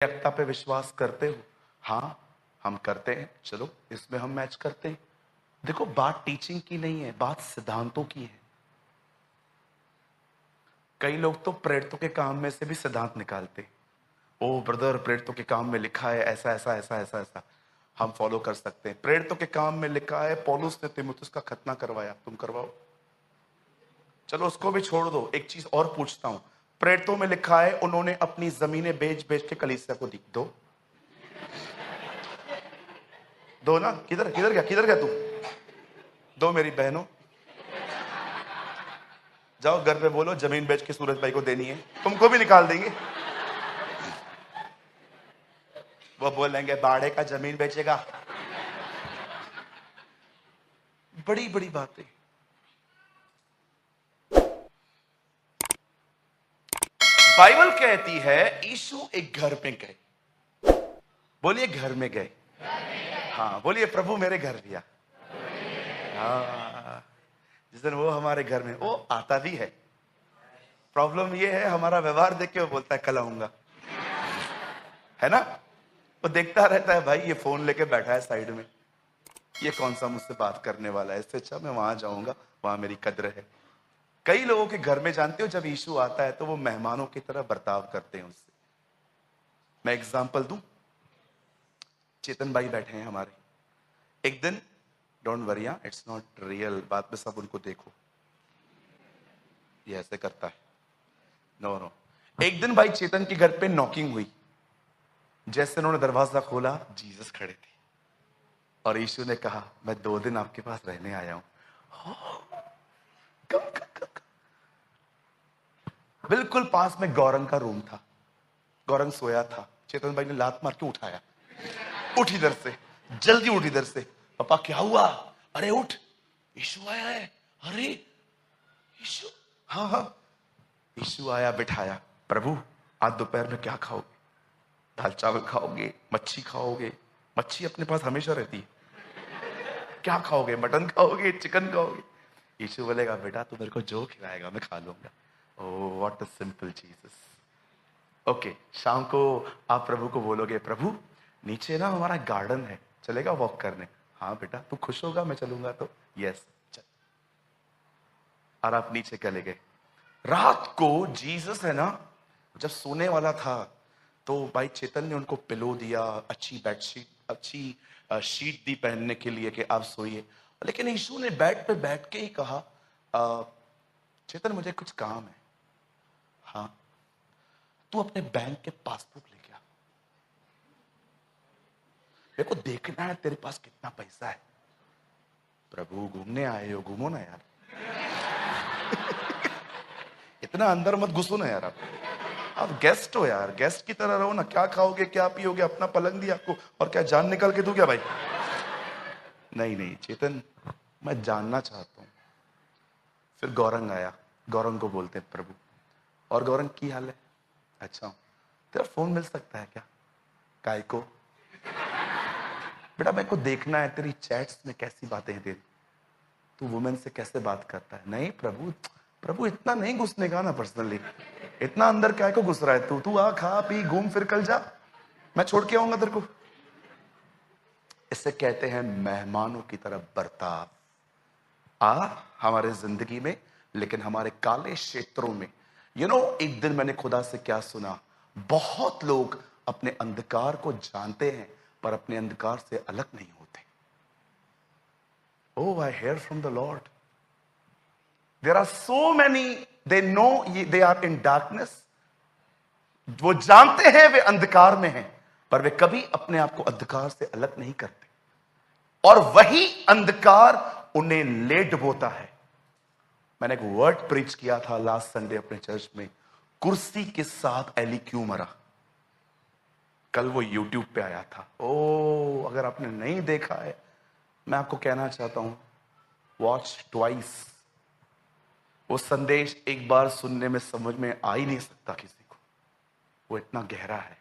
एकता पे विश्वास करते हो? हाँ, हम करते हैं। चलो इसमें हम मैच करते हैं। देखो, बात टीचिंग की नहीं है, बात सिद्धांतों की है। कई लोग तो प्रेरितों के काम में से भी सिद्धांत निकालते हैं। ओ ब्रदर, प्रेरितों के काम में लिखा है ऐसा ऐसा ऐसा ऐसा ऐसा, हम फॉलो कर सकते हैं। प्रेरितों के काम में लिखा है पौलुस ने तीमुथियुस का खतना करवाया, तुम करवाओ। चलो उसको भी छोड़ दो, एक चीज और पूछता हूं। प्रेरितों में लिखा है उन्होंने अपनी जमीनें बेच बेच के कलीसिया को दी, दो दो ना। किधर किधर गया तू? दो मेरी बहनों, जाओ घर पे बोलो जमीन बेच के सूरज भाई को देनी है, तुमको भी निकाल देंगे। वो बोलेंगे बाड़े का जमीन बेचेगा। बड़ी बड़ी बातें। बाइबल कहती है यीशु एक घर में गए। बोलिए घर में गए। हाँ बोलिए प्रभु मेरे घर लिया। हाँ, जिस दिन वो हमारे घर में, वो आता भी है। प्रॉब्लम ये है हमारा व्यवहार देख के वो बोलता है कल आऊंगा, है ना। वो देखता रहता है भाई ये फोन लेके बैठा है साइड में, ये कौन सा मुझसे बात करने वाला है, इससे अच्छा मैं वहां जाऊंगा, वहां मेरी कद्र है। कई लोगों के घर में जानते हो जब यीशु आता है तो वो मेहमानों की तरह बर्ताव करते हैं उससे। मैं एग्जांपल दूं, चेतन भाई बैठे हैं हमारे। एक दिन, don't worry, it's not real, बाद में सब उनको देखो ये ऐसे करता है, नो नो। एक दिन भाई चेतन के घर पे नॉकिंग हुई। जैसे उन्होंने दरवाजा खोला, जीसस खड़े थे और यीशु ने कहा मैं 2 दिन आपके पास रहने आया हूं। कम, कम, कम, कम। बिल्कुल पास में गौरंग का रूम था। गौरंग सोया था, चेतन भाई ने लात मार के उठाया, उठ इधर से, जल्दी उठ इधर से। पापा क्या हुआ? अरे उठ, यीशु आया है। अरे यीशु, हाँ हाँ। यीशु आया, बिठाया। प्रभु आज दोपहर में क्या खाओगे? दाल चावल खाओगे, मच्छी खाओगे? मच्छी अपने पास हमेशा रहती है। क्या खाओगे? मटन खाओगे, चिकन खाओगे? यीशु बोलेगा बेटा तू मेरे को जो खिलाएगा मैं खा लूंगा। Oh what a simple Jesus. Okay, शाम को आप प्रभु को बोलोगे प्रभु नीचे ना हमारा गार्डन है, चलेगा वॉक करने? हाँ बेटा तू खुश होगा मैं चलूंगा तो। यस चल। और आप नीचे चले गए। रात को जीसस है ना, जब सोने वाला था तो भाई चेतन ने उनको पिलो दिया, अच्छी बेडशीट, अच्छी शीट दी पहनने के लिए कि आप सोइए। लेकिन यीशु ने बेड पे बैठ के ही कहा चेतन मुझे कुछ काम है। हाँ, तू अपने बैंक के पासबुक लेके आ, मेरे को देखना है तेरे पास कितना पैसा है। प्रभु घूमने आए हो, घूमो ना यार। इतना अंदर मत घुसो ना यार। आप गेस्ट हो यार, गेस्ट की तरह रहो ना। क्या खाओगे क्या पियोगे, अपना पलंग दिया आपको, और क्या जान निकाल के दूं क्या भाई? नहीं नहीं चेतन, मैं जानना चाहता हूं। फिर गौरंग आया। गौरंग को बोलते हैं प्रभु, और गौरंग की हाल है? अच्छा, तेरा फोन मिल सकता है क्या? काय को? बेटा मेरे को देखना है तेरी चैट्स में कैसी बातें हैं तेरी, तू वुमेन से कैसे बात करता है। नहीं प्रभु, प्रभु इतना नहीं घुसने का ना पर्सनली, इतना अंदर क्या को घुस रहा है तू? तू आ, खा पी, घूम फिर, कल जा, मैं छोड़ के आऊंगा तेरे को। इसे कहते हैं मेहमानों की तरह बर्ताव। आ हमारे जिंदगी में, लेकिन हमारे काले क्षेत्रों में। एक दिन मैंने खुदा से क्या सुना, बहुत लोग अपने अंधकार को जानते हैं पर अपने अंधकार से अलग नहीं होते। Oh, I hear from the Lord. There are so many, they know they are in darkness. वो जानते हैं वे अंधकार में हैं, पर वे कभी अपने आप को अंधकार से अलग नहीं करते, और वही अंधकार उन्हें ले डुबोता है। मैंने एक वर्ड प्रीच किया था लास्ट संडे अपने चर्च में, कुर्सी के साथ एली क्यों मरा। कल वो यूट्यूब पे आया था। ओ अगर आपने नहीं देखा है, मैं आपको कहना चाहता हूं, वॉच ट्वाइस। वो संदेश एक बार सुनने में समझ में आ ही नहीं सकता किसी को, वो इतना गहरा है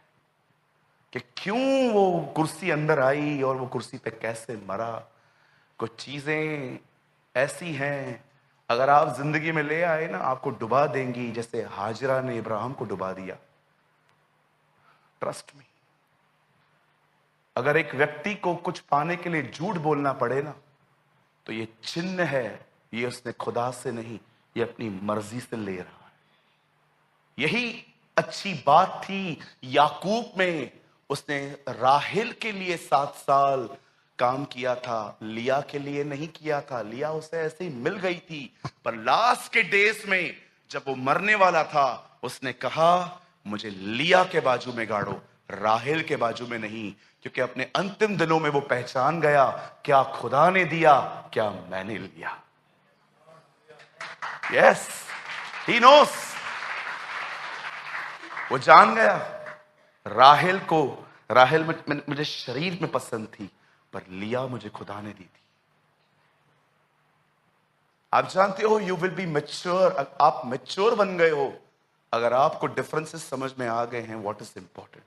कि क्यों वो कुर्सी अंदर आई और वो कुर्सी पे कैसे मरा। कुछ चीजें ऐसी हैं अगर आप जिंदगी में ले आए ना, आपको डुबा देंगी, जैसे हाजरा ने इब्राहिम को डुबा दिया। ट्रस्ट मी, अगर एक व्यक्ति को कुछ पाने के लिए झूठ बोलना पड़े ना, तो ये चिन्ह है, ये उसने खुदा से नहीं, ये अपनी मर्जी से ले रहा है। यही अच्छी बात थी याकूब में। उसने राहेल के लिए 7 साल काम किया था, लिया के लिए नहीं किया था। लिया उसे ऐसे ही मिल गई थी, पर लास्ट के डेज में जब वो मरने वाला था, उसने कहा मुझे लिया के बाजू में गाड़ो, राहेल के बाजू में नहीं। क्योंकि अपने अंतिम दिनों में वो पहचान गया, क्या खुदा ने दिया, क्या मैंने लिया। Yes, he knows. वो जान गया। राहेल को, राहेल मुझे शरीर में पसंद थी, पर लिया मुझे खुदा ने दी थी। आप जानते हो, यू विल बी मैच्योर, आप मैच्योर बन गए हो अगर आपको डिफरेंसेस समझ में आ गए हैं, व्हाट इज इंपॉर्टेंट।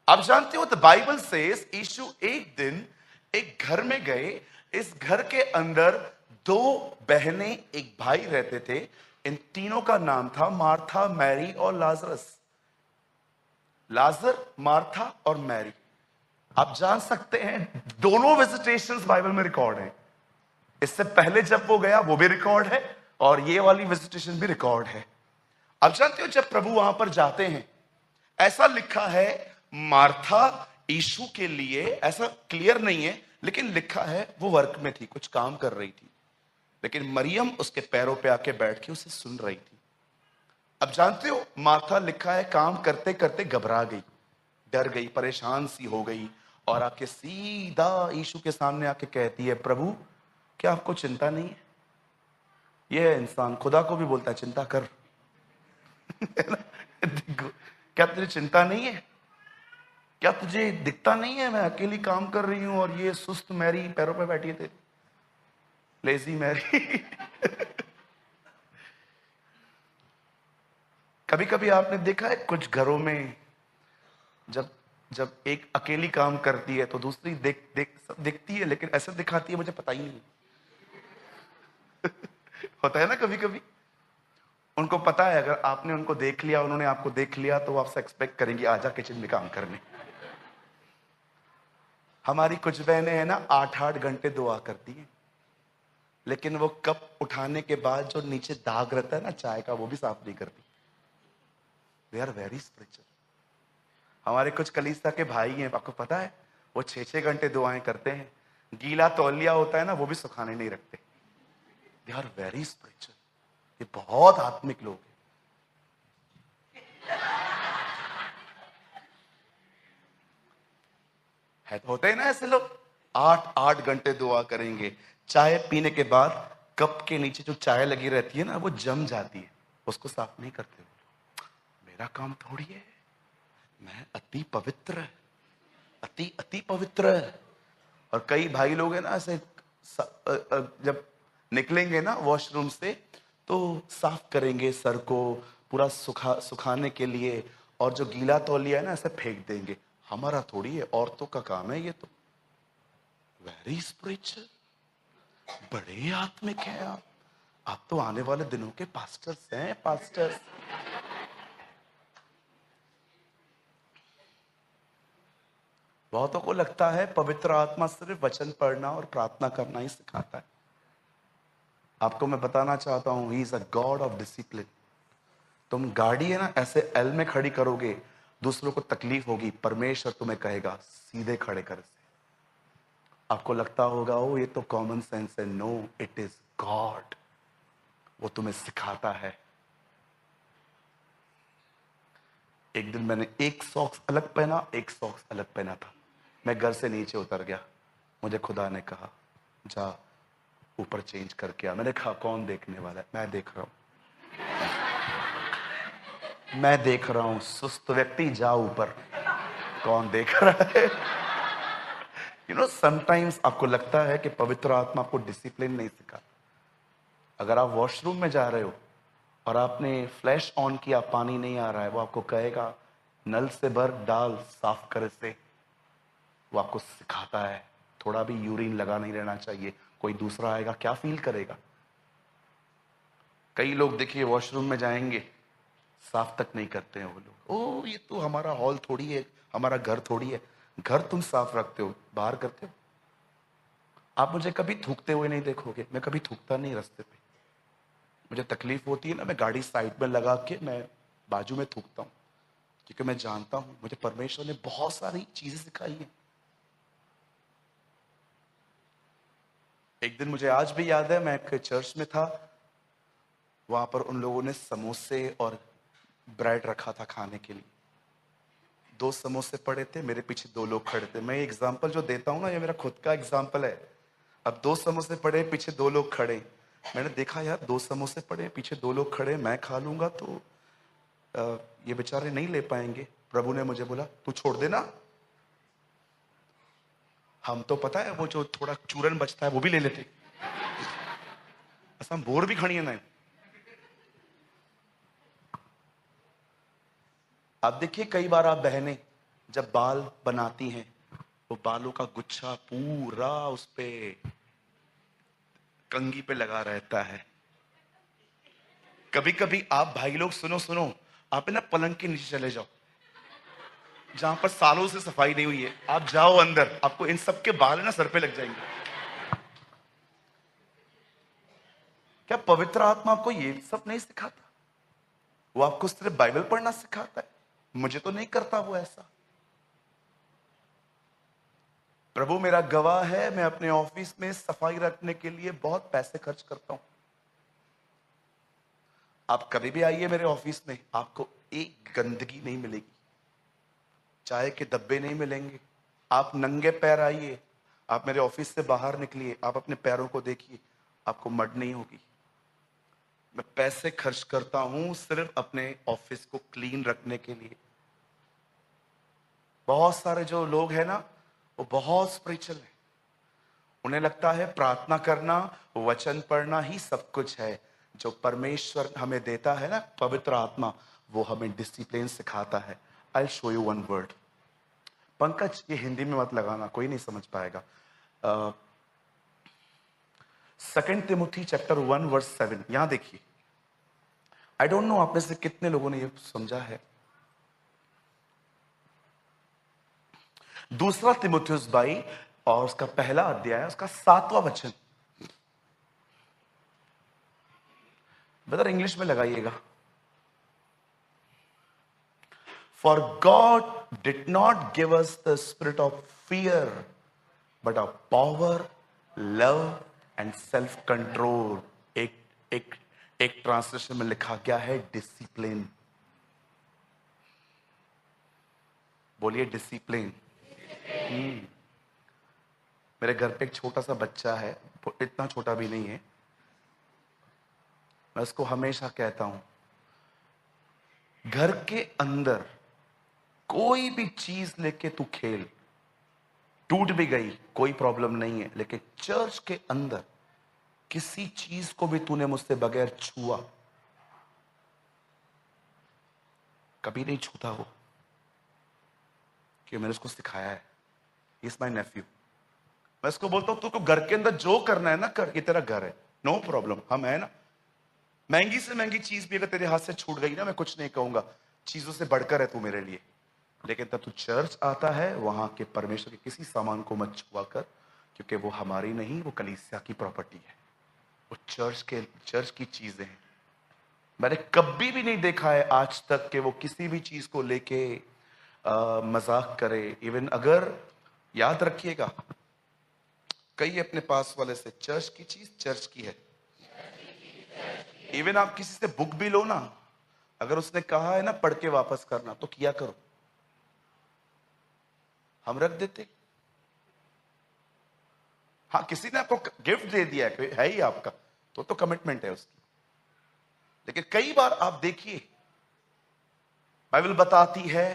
आप जानते हो, द बाइबल सेज यीशु एक दिन एक घर में गए। इस घर के अंदर 2 बहनें, एक भाई रहते थे। इन तीनों का नाम था मार्था, मैरी और लाजरस। लाजर, मार्था और मैरी। आप जान सकते हैं, दोनों विजिटेशंस बाइबल में रिकॉर्ड है। इससे पहले जब वो गया वो भी रिकॉर्ड है, और ये वाली विजिटेशन भी रिकॉर्ड है। आप जानते हो, जब प्रभु वहां पर जाते हैं, ऐसा लिखा है मार्था यीशु के लिए, ऐसा क्लियर नहीं है लेकिन लिखा है वो वर्क में थी, कुछ काम कर रही थी, लेकिन मरियम उसके पैरों पे आके बैठ के उसे सुन रही थी। अब जानते हो, मार्था लिखा है काम करते करते घबरा गई, डर गई, परेशान सी हो गई, और आके सीधा यीशु के सामने आके कहती है, प्रभु क्या आपको चिंता नहीं है? यह इंसान खुदा को भी बोलता है चिंता कर। क्या तुझे चिंता नहीं है? क्या तुझे दिखता नहीं है मैं अकेली काम कर रही हूं, और ये सुस्त मैरी पैरों पे बैठी है, लेजी मैरी। कभी कभी आपने देखा है कुछ घरों में, जब जब एक अकेली काम करती है तो दूसरी दिखती है, लेकिन ऐसे दिखाती है मुझे पता ही नहीं। होता है ना कभी कभी। उनको पता है अगर आपने उनको देख लिया, उन्होंने आपको देख लिया, तो वो आपसे एक्सपेक्ट करेंगी आजा किचन में काम करने। हमारी कुछ बहनें हैं ना, 8-8 घंटे दुआ करती हैं, लेकिन वो कप उठाने के बाद जो नीचे दाग रहता है ना चाय का, वो भी साफ नहीं करती। They are very spiritual. हमारे कुछ कलीसिया के भाई हैं, आपको पता है, वो 6-6 घंटे दुआएं करते हैं, गीला तौलिया होता है ना वो भी सुखाने नहीं रखते। They are very spiritual. ये बहुत आत्मिक लोग है तो होते हैं ना ऐसे लोग, 8-8 घंटे दुआ करेंगे। चाय पीने के बाद कप के नीचे जो चाय लगी रहती है ना, वो जम जाती है, उसको साफ नहीं करते। मेरा काम थोड़ी है, मैं अति पवित्र, अति अति पवित्र। और कई भाई लोग हैं ना ऐसे, जब निकलेंगे ना वॉशरूम से तो साफ करेंगे सर को पूरा सुखाने के लिए, और जो गीला तौलिया है ना ऐसे फेंक देंगे। हमारा थोड़ी है, औरतों का काम है ये तो। वेरी स्पिरिचुअल, बड़े आत्मिक हैं आप तो आने वाले दिनों के पास्टर्स हैं, पास्टर्स। बहुतों को लगता है पवित्र आत्मा सिर्फ वचन पढ़ना और प्रार्थना करना ही सिखाता है। आपको मैं बताना चाहता हूं, he is a God of discipline. तुम गाड़ी है ना ऐसे एल में खड़ी करोगे, दूसरों को तकलीफ होगी, परमेश्वर तुम्हें कहेगा सीधे खड़े कर से। आपको लगता होगा ओ ये तो कॉमन सेंस है, नो इट इज गॉड। वो तुम्हें सिखाता है। एक दिन मैंने एक सॉक्स अलग पहना, एक सॉक्स अलग पहना था। मैं घर से नीचे उतर गया, मुझे खुदा ने कहा जा ऊपर चेंज करके आ। मैंने कहा कौन देखने वाला है? मैं देख रहा हूं, मैं देख रहा हूं। सुस्त व्यक्ति जा ऊपर, कौन देख रहा है? यू नो समटाइम्स आपको लगता है कि पवित्र आत्मा आपको डिसिप्लिन नहीं सिखा। अगर आप वॉशरूम में जा रहे हो और आपने फ्लैश ऑन किया, पानी नहीं आ रहा है, वो आपको कहेगा नल से भर, डाल, साफ कर से। वो आपको सिखाता है थोड़ा भी यूरिन लगा नहीं रहना चाहिए, कोई दूसरा आएगा क्या फील करेगा। कई लोग देखिए वॉशरूम में जाएंगे, साफ तक नहीं करते हैं वो लोग। ओ ये तो हमारा हॉल थोड़ी है, हमारा घर थोड़ी है। घर तुम साफ रखते हो, बाहर करते हो? आप मुझे कभी थूकते हुए नहीं देखोगे, मैं कभी थूकता नहीं रास्ते पे। मुझे तकलीफ होती है ना, मैं गाड़ी साइड में लगा के मैं बाजू में थूकता हूँ, क्योंकि मैं जानता हूं मुझे परमेश्वर ने बहुत सारी चीजें सिखाई हैं। एक दिन मुझे आज भी याद है, मैं एक चर्च में था, वहां पर उन लोगों ने समोसे और ब्रेड रखा था खाने के लिए। 2 समोसे पड़े थे, मेरे पीछे 2 लोग खड़े थे। मैं एग्जाम्पल जो देता हूँ ना, ये मेरा खुद का एग्जाम्पल है। अब 2 समोसे पड़े, पीछे 2 लोग खड़े। मैंने देखा यार 2 समोसे पड़े, पीछे 2 लोग खड़े, मैं खा लूंगा तो ये बेचारे नहीं ले पाएंगे। प्रभु ने मुझे बोला तू छोड़ देना, हम तो पता है वो जो थोड़ा चूरन बचता है वो भी ले लेते। असां बोर भी खड़ी ना। आप देखिए कई बार आप बहनें जब बाल बनाती हैं, वो बालों का गुच्छा पूरा उस पे कंघी पे लगा रहता है। कभी कभी आप भाई लोग सुनो सुनो, आप ना पलंग के नीचे चले जाओ, जहां पर सालों से सफाई नहीं हुई है, आप जाओ अंदर, आपको इन सब के बाल ना सर पे लग जाएंगे। क्या पवित्र आत्मा आपको ये सब नहीं सिखाता? वो आपको सिर्फ बाइबल पढ़ना सिखाता है? मुझे तो नहीं करता वो ऐसा। प्रभु मेरा गवाह है, मैं अपने ऑफिस में सफाई रखने के लिए बहुत पैसे खर्च करता हूं। आप कभी भी आइए मेरे ऑफिस में, आपको एक गंदगी नहीं मिलेगी, चाय के डब्बे नहीं मिलेंगे। आप नंगे पैर आइए, आप मेरे ऑफिस से बाहर निकलिए, आप अपने पैरों को देखिए, आपको मड नहीं होगी। मैं पैसे खर्च करता हूं सिर्फ अपने ऑफिस को क्लीन रखने के लिए। बहुत सारे जो लोग हैं ना, वो बहुत स्पिरिचुअल है, उन्हें लगता है प्रार्थना करना, वचन पढ़ना ही सब कुछ है। जो परमेश्वर हमें देता है ना, पवित्र आत्मा, वो हमें डिसिप्लिन सिखाता है। I show you one word. Pankaj ये हिंदी में मत लगाना, कोई नहीं समझ पाएगा। 2 तिमोथी चैप्टर 1 वर्स 7, यहां देखिए। आई डोंट नो आप में से कितने लोगों ने ये समझा है। 2 तिमोथियुस 2 और उसका पहला अध्याय, उसका 7वां वचन। ब्रदर इंग्लिश में लगाइएगा। For God did not give us the spirit of fear, but of power, love and self control। एक एक एक ट्रांसलेशन में लिखा गया है डिसिप्लिन। बोलिए डिसिप्लिन। मेरे घर पे एक छोटा सा बच्चा है, इतना छोटा भी नहीं है। मैं उसको हमेशा कहता हूं, घर के अंदर कोई भी चीज लेके तू खेल, टूट भी गई कोई प्रॉब्लम नहीं है, लेकिन चर्च के अंदर किसी चीज को भी तूने मुझसे बगैर छुआ, कभी नहीं छूता वो, कि मैंने उसको सिखाया है। Is my nephew. मैं उसको बोलता हूं तुमको घर के अंदर जो करना है ना कर, ये तेरा घर है, नो प्रॉब्लम, हम है ना। महंगी से महंगी चीज भी अगर तेरे हाथ से छूट गई ना, मैं कुछ नहीं कहूंगा, चीजों से बढ़कर है तू मेरे लिए। लेकिन तब तू चर्च आता है, वहां के परमेश्वर के किसी सामान को मत छुआ कर, क्योंकि वो हमारी नहीं, वो कलीसिया की प्रॉपर्टी है, वो चर्च की चीजें हैं। मैंने कभी भी नहीं देखा है आज तक कि वो किसी भी चीज को लेके मजाक करे। इवन अगर, याद रखिएगा, कई अपने पास वाले से, चर्च की चीज चर्च की है। इवन आप किसी से बुक भी लो ना, अगर उसने कहा है ना पढ़ के वापस करना, तो किया करो। हम रख देते। हाँ, किसी ने आपको गिफ्ट दे दिया है ही आपका, तो कमिटमेंट है उसकी। लेकिन कई बार आप देखिए, बाइबल बताती है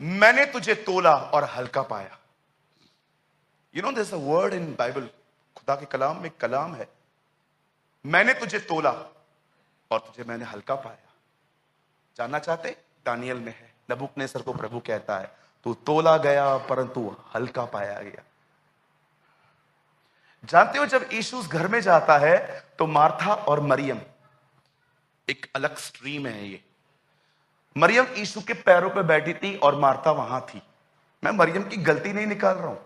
मैंने तुझे तोला और हल्का पाया। You know this a word in Bible, खुदा के कलाम में कलाम है, मैंने तुझे तोला और तुझे मैंने हल्का पाया। जानना चाहते? दानियल में है, नबूकदनेस्सर को प्रभु कहता है तू तोला गया परंतु हल्का पाया गया। जानते हो जब यीशु घर में जाता है तो मार्था और मरियम, एक अलग स्ट्रीम है ये, मरियम यीशु के पैरों पे बैठी थी और मार्था वहां थी। मैं मरियम की गलती नहीं निकाल रहा हूं,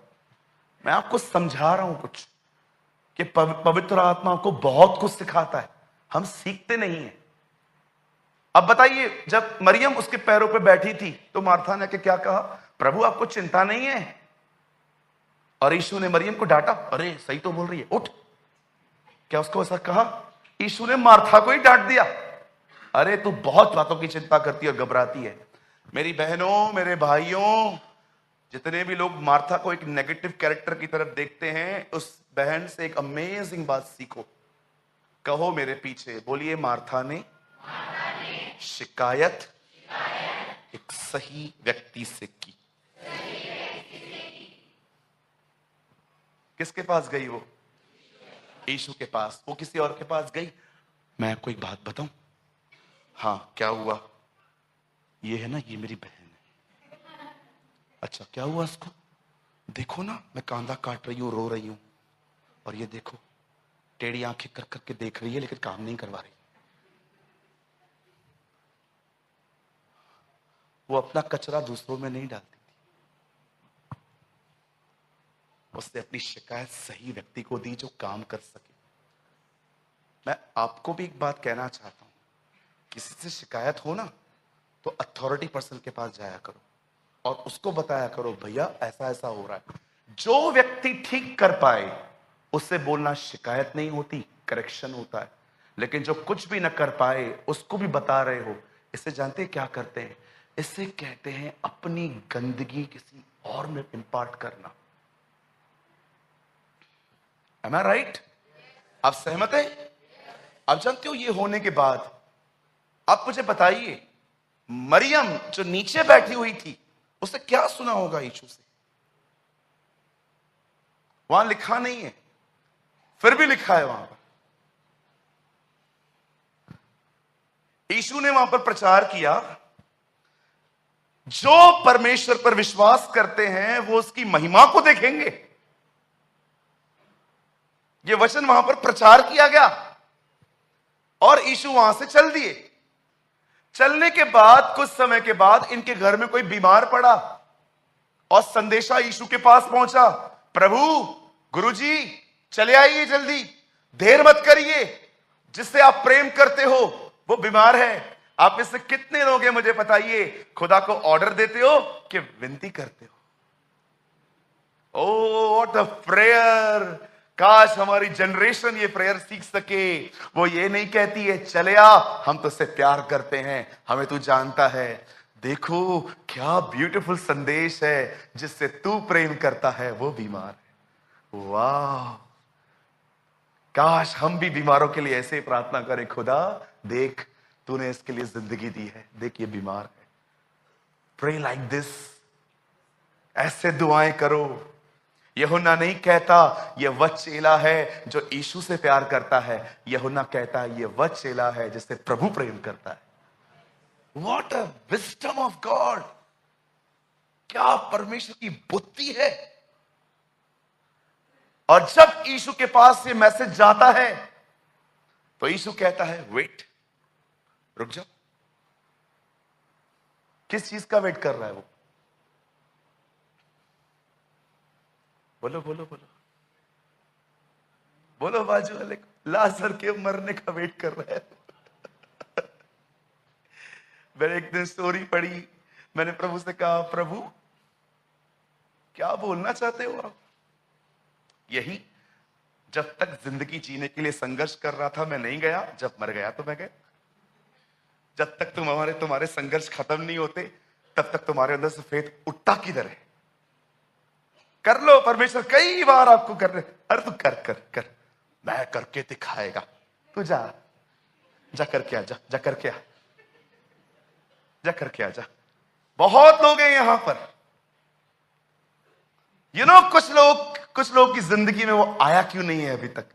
मैं आपको समझा रहा हूं कुछ कि पवित्र आत्मा को बहुत कुछ सिखाता है, हम सीखते नहीं हैं। अब बताइए, जब मरियम उसके पैरों पे बैठी थी तो मार्था ने क्या कहा? प्रभु आपको चिंता नहीं है। और यीशु ने मरियम को डांटा, अरे सही तो बोल रही है, उठ। क्या उसको ऐसा कहा? यीशु ने मार्था को ही डांट दिया, अरे तू बहुत बातों की चिंता करती है और घबराती है। मेरी बहनों, मेरे भाइयों, जितने भी लोग मार्था को एक नेगेटिव कैरेक्टर की तरफ देखते हैं, उस बहन से एक अमेजिंग बात सीखो। कहो मेरे पीछे, बोलिए, मार्था ने शिकायत एक सही व्यक्ति से की। किसके पास गई वो? यीशु के पास। वो किसी और के पास गई? मैं आपको एक बात बताऊं, हाँ क्या हुआ? ये है ना, ये मेरी बहन है। अच्छा क्या हुआ उसको? देखो ना, मैं कांदा काट रही हूं, रो रही हूं, और ये देखो टेढ़ी आंखें कर करके देख रही है, लेकिन काम नहीं करवा रही। वो अपना कचरा दूसरों में नहीं डालती थी, उसने अपनी शिकायत सही व्यक्ति को दी जो काम कर सके। मैं आपको भी एक बात कहना चाहता हूं, किसी से शिकायत हो ना तो अथॉरिटी पर्सन के पास जाया करो और उसको बताया करो, भैया ऐसा ऐसा हो रहा है। जो व्यक्ति ठीक कर पाए उससे बोलना शिकायत नहीं होती, करेक्शन होता है। लेकिन जो कुछ भी न कर पाए उसको भी बता रहे हो, इसे जानते हैं क्या करते हैं? इसे कहते हैं अपनी गंदगी किसी और में इंपार्ट करना। Am I right? आप सहमत हैं? आप जानते हो, ये होने के बाद आप मुझे बताइए, मरियम जो नीचे बैठी हुई थी उसे क्या सुना होगा यीशु से? वहां लिखा नहीं है, फिर भी लिखा है वहां पर। यीशु ने वहां पर प्रचार किया, जो परमेश्वर पर विश्वास करते हैं वो उसकी महिमा को देखेंगे। यह वचन वहां पर प्रचार किया गया और यीशु वहां से चल दिए। चलने के बाद कुछ समय के बाद इनके घर में कोई बीमार पड़ा और संदेशा यीशु के पास पहुंचा, प्रभु, गुरुजी, चले आइए जल्दी, देर मत करिए, जिससे आप प्रेम करते हो वो बीमार है। आप में से कितने लोग हैं मुझे बताइए, खुदा को ऑर्डर देते हो कि विनती करते हो? Oh what a prayer! काश हमारी जनरेशन ये प्रेयर सीख सके। वो ये नहीं कहती है, चले आ, हम तुझसे प्यार करते हैं, हमें तू जानता है। देखो क्या ब्यूटीफुल संदेश है, जिससे तू प्रेम करता है वो बीमार है। वाह, काश हम भी बीमारों के लिए ऐसे प्रार्थना करें, खुदा देख तूने इसके लिए जिंदगी दी है, देख ये बीमार है। प्रे लाइक दिस, ऐसे दुआएं करो। यूहन्ना नहीं कहता ये वह चेला है जो यीशु से प्यार करता है, यूहन्ना कहता है ये वह चेला है जिससे प्रभु प्रेम करता है। What a wisdom of God! क्या परमेश्वर की बुद्धि है। और जब यीशु के पास ये मैसेज जाता है तो यीशु कहता है, वेट, रुक जाओ। किस चीज का वेट कर रहा है वो? बोलो बोलो बोलो बोलो, बाजू वाले को, लाजर के मरने का वेट कर रहा है। मैंने एक दिन स्टोरी पढ़ी, मैंने प्रभु से कहा, प्रभु क्या बोलना चाहते हो आप? यही, जब तक जिंदगी जीने के लिए संघर्ष कर रहा था मैं नहीं गया, जब मर गया तो मैं गया। जब तक तुम्हारे संघर्ष खत्म नहीं होते तब तक तुम्हारे अंदर से फेथ उठता किधर है? कर लो, परमेश्वर कई बार आपको कर रहे, अरे तू कर कर कर, मैं करके दिखाएगा, तू जा जा करके आ, जा करके आ, जा करके आ जा। बहुत लोग हैं यहां पर, कुछ लोग की जिंदगी में वो आया क्यों नहीं है अभी तक?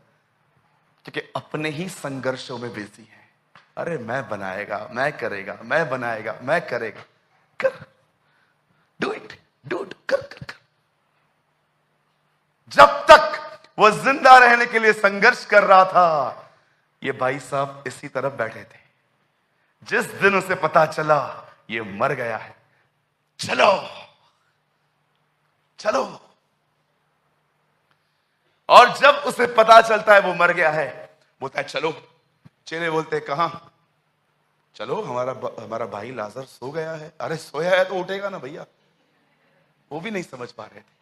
क्योंकि अपने ही संघर्षों में बिजी है। अरे मैं बनाएगा, मैं करेगा, मैं बनाएगा, मैं करेगा, कर, डू इट, कर कर कर। जब तक वो जिंदा रहने के लिए संघर्ष कर रहा था, ये भाई साहब इसी तरफ बैठे थे। जिस दिन उसे पता चला ये मर गया है, चलो चलो। और जब उसे पता चलता है वो मर गया है, बोलता है चलो। चेले बोलते हैं कहां? चलो, हमारा भाई लाजर सो गया है। अरे सोया है तो उठेगा ना भैया। वो भी नहीं समझ पा रहे थे।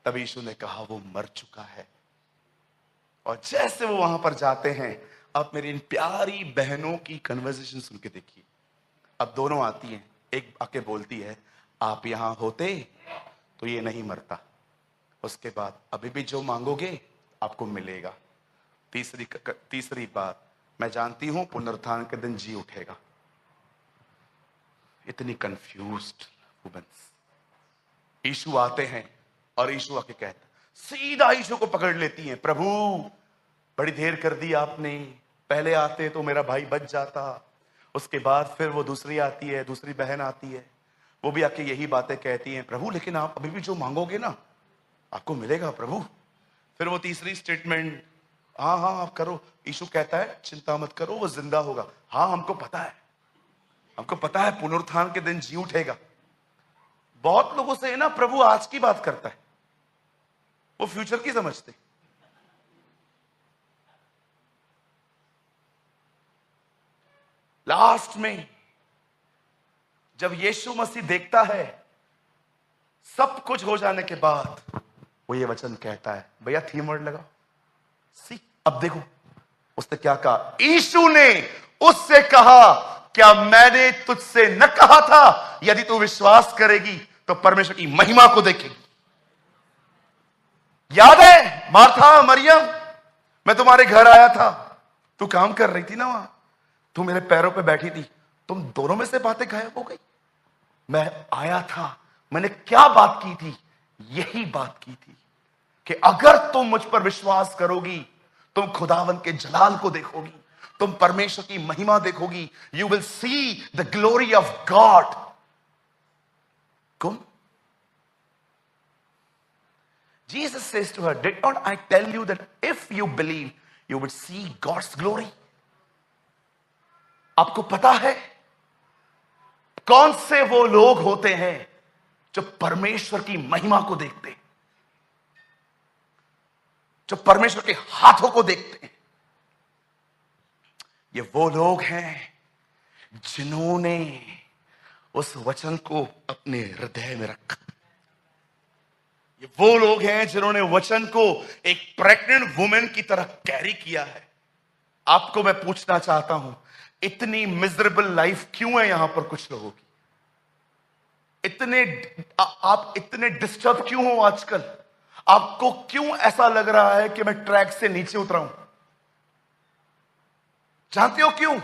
तब यीशु ने कहा वो मर चुका है। और जैसे वो वहां पर जाते हैं, अब मेरी इन प्यारी बहनों की कन्वर्सेशन सुन के देखिए। अब दोनों आती हैं, एक आके बोलती है आप यहां होते तो ये नहीं मरता। उसके बाद अभी भी जो मांगोगे आपको मिलेगा। तीसरी बात, मैं जानती हूं पुनरुत्थान के दिन जी उठेगा। इतनी कंफ्यूज्ड वुमेन्स। यीशु आते हैं और यीशु आके कहता, सीधा यीशु को पकड़ लेती हैं, प्रभु बड़ी देर कर दी आपने, पहले आते तो मेरा भाई बच जाता। उसके बाद फिर वो दूसरी आती है, दूसरी बहन आती है, वो भी आके यही बातें कहती हैं, प्रभु लेकिन आप अभी भी जो मांगोगे ना आपको मिलेगा प्रभु। फिर वो तीसरी स्टेटमेंट, हाँ हाँ आप करो। यीशु कहता है चिंता मत करो, वो जिंदा होगा। हाँ हमको पता है पुनरुत्थान के दिन जी उठेगा। बहुत लोगों से ना प्रभु आज की बात करता है, वो फ्यूचर की समझते। लास्ट में जब यीशु मसीह देखता है सब कुछ हो जाने के बाद, वो ये वचन कहता है, भैया थीम वर्ड लगाओ। सी, अब देखो उसने क्या कहा। यीशु ने उससे कहा, क्या मैंने तुझसे न कहा था यदि तू विश्वास करेगी तो परमेश्वर की महिमा को देखेगी। याद है मार्था, मरियम, मैं तुम्हारे घर आया था, तू काम कर रही थी ना वहां, तू मेरे पैरों पे बैठी थी, तुम दोनों में से बातें गायब हो गई। मैं आया था, मैंने क्या बात की थी? यही बात की थी कि अगर तुम मुझ पर विश्वास करोगी, तुम खुदावन के जलाल को देखोगी, तुम परमेश्वर की महिमा देखोगी। You will see the glory of God. कौन? Jesus says to her, did not I tell you that if you believe, you would see God's glory? आपको पता है कौन से वो लोग होते हैं जो परमेश्वर की महिमा को देखते हैं, जो परमेश्वर के हाथों को देखते हैं? ये वो लोग हैं जिन्होंने उस वचन को अपने हृदय में रखा। ये वो लोग हैं जिन्होंने वचन को एक प्रेग्नेंट वुमेन की तरह कैरी किया है। आपको मैं पूछना चाहता हूं, इतनी मिजरेबल लाइफ क्यों है यहां पर कुछ लोगों की? आप इतने डिस्टर्ब क्यों हो आजकल? आपको क्यों ऐसा लग रहा है कि मैं ट्रैक से नीचे उतरा हूं? जानते हो क्यों?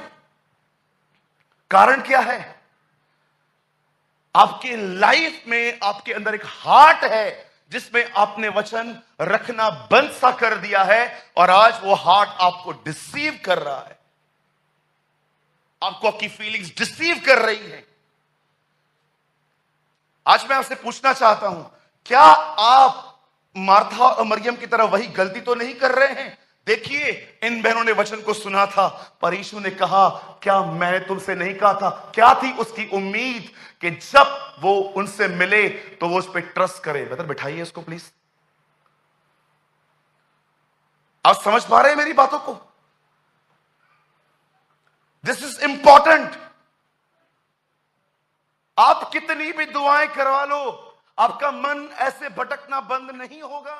कारण क्या है? आपके लाइफ में आपके अंदर एक हार्ट है जिसमें आपने वचन रखना बंद सा कर दिया है, और आज वो हार्ट आपको डिसीव कर रहा है, आपको आपकी फीलिंग्स डिसीव कर रही है। आज मैं आपसे पूछना चाहता हूं, क्या आप मार्था और मरियम की तरह वही गलती तो नहीं कर रहे हैं? देखिए, इन बहनों ने वचन को सुना था, पर यीशु ने कहा, क्या मैंने तुमसे नहीं कहा था? क्या थी उसकी उम्मीद? कि जब वो उनसे मिले तो वो उस पर ट्रस्ट करे। बेहतर बिठाइए इसको प्लीज। आप समझ पा रहे हैं मेरी बातों को? This is important. आप कितनी भी दुआएं करवा लो, आपका मन ऐसे भटकना बंद नहीं होगा।